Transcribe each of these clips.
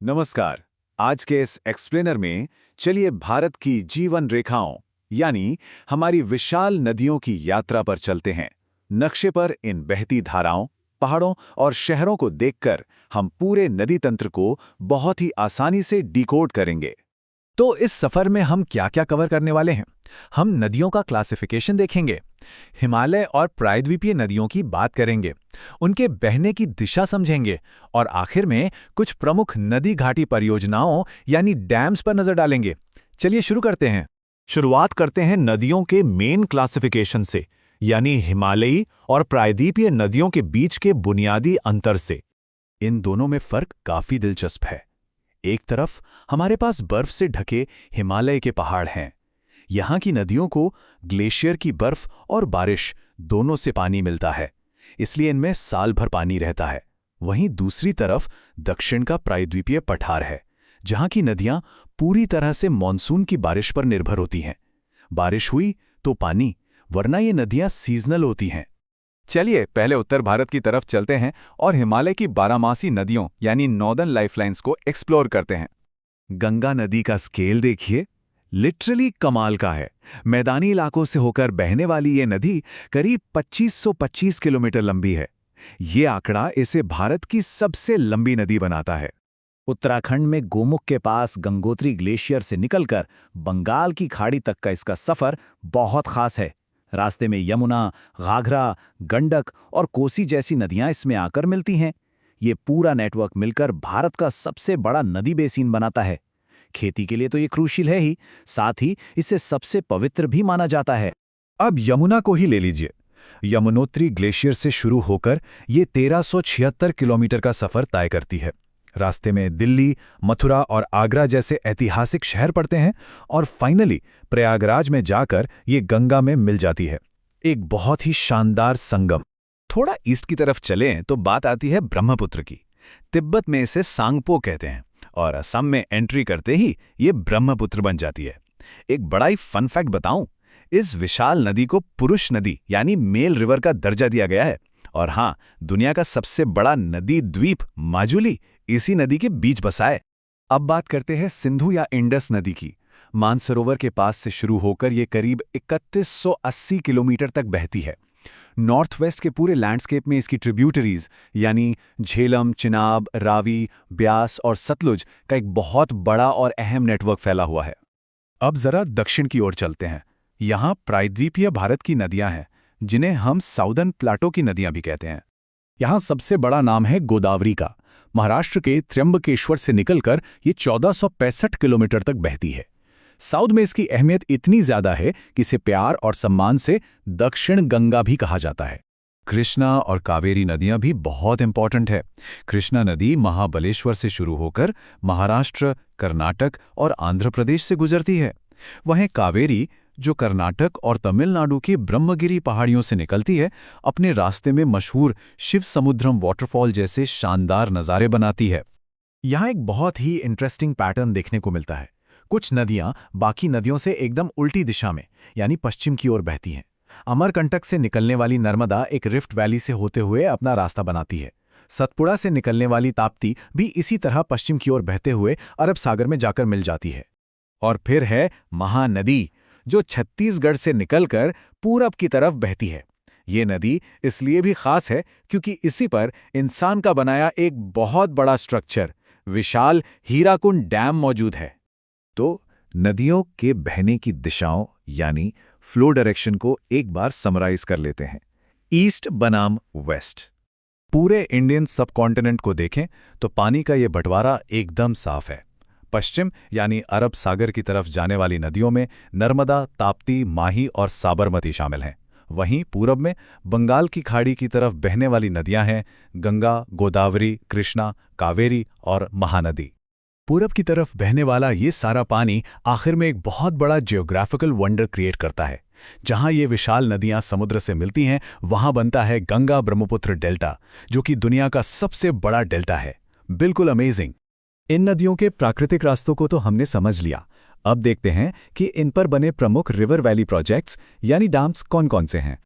नमस्कार। आज के इस एक्सप्लेनर में चलिए भारत की जीवन रेखाओं यानी हमारी विशाल नदियों की यात्रा पर चलते हैं। नक्शे पर इन बहती धाराओं, पहाड़ों और शहरों को देखकर हम पूरे नदी तंत्र को बहुत ही आसानी से डिकोड करेंगे। तो इस सफर में हम क्या-क्या कवर करने वाले हैं? हम नदियों का क्लासिफिकेशन देखेंगे, हिमालय और प्रायद्वीपीय नदियों की बात करेंगे, उनके बहने की दिशा समझेंगे और आखिर में कुछ प्रमुख नदी घाटी परियोजनाओं यानी डैम्स पर नजर डालेंगे। चलिए शुरू करते हैं। शुरुआत करते हैं नदियों के मेन क्लासिफिकेशन से, यानी हिमालयी और प्रायद्वीपीय नदियों के बीच के बुनियादी अंतर से। इन दोनों में फर्क काफी दिलचस्प है। एक तरफ हमारे पास बर्फ से ढके हिमालय के पहाड़ हैं। यहाँ की नदियों को ग्लेशियर की बर्फ और बारिश दोनों से पानी मिलता है, इसलिए इनमें साल भर पानी रहता है। वहीं दूसरी तरफ दक्षिण का प्रायद्वीपीय पठार है, जहाँ की नदियाँ पूरी तरह से मानसून की बारिश पर निर्भर होती हैं। बारिश हुई तो पानी, वरना ये नदियाँ सीजनल होती हैं। चलिए पहले उत्तर भारत की तरफ चलते हैं और हिमालय की बारहमासी नदियों यानी नॉर्दर्न लाइफलाइंस को एक्सप्लोर करते हैं। गंगा नदी का स्केल देखिए, लिटरली कमाल का है। मैदानी इलाकों से होकर बहने वाली ये नदी करीब 2525 किलोमीटर लंबी है। ये आंकड़ा इसे भारत की सबसे लंबी नदी बनाता है। उत्तराखंड में गोमुख के पास गंगोत्री ग्लेशियर से निकलकर बंगाल की खाड़ी तक का इसका सफर बहुत खास है। रास्ते में यमुना, घाघरा, गंडक और कोसी जैसी नदियां इसमें आकर मिलती हैं। ये पूरा नेटवर्क मिलकर भारत का सबसे बड़ा नदी बेसिन बनाता है। खेती के लिए तो ये क्रूशियल है ही, साथ ही इसे सबसे पवित्र भी माना जाता है। अब यमुना को ही ले लीजिए। यमुनोत्री ग्लेशियर से शुरू होकर ये 1376 किलोमीटर का सफर तय करती है। रास्ते में दिल्ली, मथुरा और आगरा जैसे ऐतिहासिक शहर पड़ते हैं और फाइनली प्रयागराज में जाकर ये गंगा में मिल जाती है। एक बहुत ही शानदार संगम। थोड़ा ईस्ट की तरफ चलें तो बात आती है ब्रह्मपुत्र की। तिब्बत में इसे सांगपो कहते हैं और असम में एंट्री करते ही ये ब्रह्मपुत्र बन जाती है। एक बड़ा ही फन फैक्ट बताऊं, इस विशाल नदी को पुरुष नदी यानी मेल रिवर का दर्जा दिया गया है। और हाँ, दुनिया का सबसे बड़ा नदी द्वीप माजुली इसी नदी के बीच बसा है। अब बात करते हैं सिंधु या इंडस नदी की। मानसरोवर के पास से शुरू होकर ये करीब 3180 किलोमीटर तक बहती है। नॉर्थ वेस्ट के पूरे लैंडस्केप में इसकी ट्रिब्यूटरीज यानी झेलम, चिनाब, रावी, ब्यास और सतलुज का एक बहुत बड़ा और अहम नेटवर्क फैला हुआ है। अब जरा दक्षिण की ओर चलते हैं। यहाँ प्रायद्वीपीय भारत की नदियां हैं, जिन्हें हम साउदर्न प्लाटो की नदियां भी कहते हैं। यहाँ सबसे बड़ा नाम है गोदावरी का। महाराष्ट्र के त्र्यंबकेश्वर से निकलकर ये 1465 किलोमीटर तक बहती है। साउथ में इसकी अहमियत इतनी ज्यादा है कि इसे प्यार और सम्मान से दक्षिण गंगा भी कहा जाता है। कृष्णा और कावेरी नदियां भी बहुत इंपॉर्टेंट है। कृष्णा नदी महाबलेश्वर से शुरू होकर महाराष्ट्र, कर्नाटक और आंध्र प्रदेश से गुजरती है। वहीं कावेरी, जो कर्नाटक और तमिलनाडु की ब्रह्मगिरी पहाड़ियों से निकलती है, अपने रास्ते में मशहूर शिव समुद्रम वाटरफॉल जैसे शानदार नज़ारे बनाती है। यहाँ एक बहुत ही इंटरेस्टिंग पैटर्न देखने को मिलता है। कुछ नदियाँ बाकी नदियों से एकदम उल्टी दिशा में यानी पश्चिम की ओर बहती हैं। अमरकंटक से निकलने वाली नर्मदा एक रिफ्ट वैली से होते हुए अपना रास्ता बनाती है। सतपुड़ा से निकलने वाली ताप्ती भी इसी तरह पश्चिम की ओर बहते हुए अरब सागर में जाकर मिल जाती है। और फिर है महानदी, जो छत्तीसगढ़ से निकलकर पूरब की तरफ बहती है। ये नदी इसलिए भी खास है क्योंकि इसी पर इंसान का बनाया एक बहुत बड़ा स्ट्रक्चर, विशाल हीराकुंड डैम मौजूद है। तो नदियों के बहने की दिशाओं यानी फ्लो डायरेक्शन को एक बार समराइज कर लेते हैं। ईस्ट बनाम वेस्ट। पूरे इंडियन सबकॉन्टिनेंट को देखें तो पानी का ये बंटवारा एकदम साफ है। पश्चिम यानी अरब सागर की तरफ जाने वाली नदियों में नर्मदा, ताप्ती, माही और साबरमती शामिल हैं। वहीं पूरब में बंगाल की खाड़ी की तरफ बहने वाली नदियां हैं गंगा, गोदावरी, कृष्णा, कावेरी और महानदी। पूरब की तरफ बहने वाला ये सारा पानी आखिर में एक बहुत बड़ा जियोग्राफिकल वंडर क्रिएट करता है। जहां ये विशाल नदियां समुद्र से मिलती हैं, वहां बनता है गंगा ब्रह्मपुत्र डेल्टा, जो कि दुनिया का सबसे बड़ा डेल्टा है। बिल्कुल अमेजिंग। इन नदियों के प्राकृतिक रास्तों को तो हमने समझ लिया। अब देखते हैं कि इन पर बने प्रमुख रिवर वैली प्रोजेक्ट्स यानी डैम्स कौन-कौन से हैं।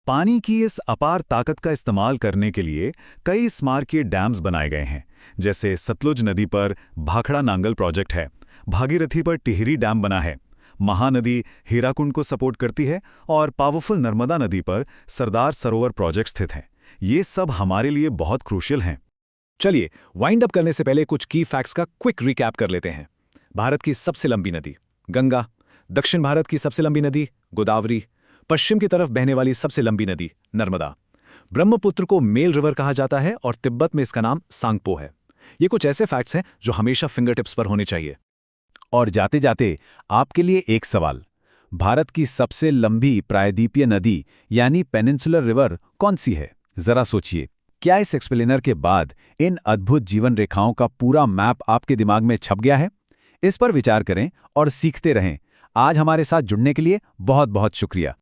पानी की इस अपार ताकत का इस्तेमाल करने के लिए कई स्मारकीय डैम्स बनाए गए हैं, जैसे सतलुज नदी पर भाखड़ा नांगल प्रोजेक्ट है, भागीरथी पर टिहरी डैम बना है, महानदी हीराकुंड को सपोर्ट करती है और पावरफुल नर्मदा नदी पर सरदार सरोवर प्रोजेक्ट स्थित हैं। ये सब हमारे लिए बहुत क्रूशियल हैं। चलिए, वाइंड अप करने से पहले कुछ की फैक्ट्स का क्विक रिकैप कर लेते हैं। भारत की सबसे लंबी नदी गंगा, दक्षिण भारत की सबसे लंबी नदी गोदावरी, पश्चिम की तरफ बहने वाली सबसे लंबी नदी नर्मदा। ब्रह्मपुत्र को मेल रिवर कहा जाता है और तिब्बत में इसका नाम सांगपो है। ये कुछ ऐसे फैक्ट्स हैं जो हमेशा फिंगरटिप्स पर होने चाहिए। और जाते जाते आपके लिए एक सवाल, भारत की सबसे लंबी प्रायद्वीपीय नदी यानी पेनिनसुलर रिवर कौन सी है? जरा सोचिए, क्या इस एक्सप्लेनर के बाद इन अद्भुत जीवन रेखाओं का पूरा मैप आपके दिमाग में छप गया है? इस पर विचार करें और सीखते रहें। आज हमारे साथ जुड़ने के लिए बहुत बहुत शुक्रिया।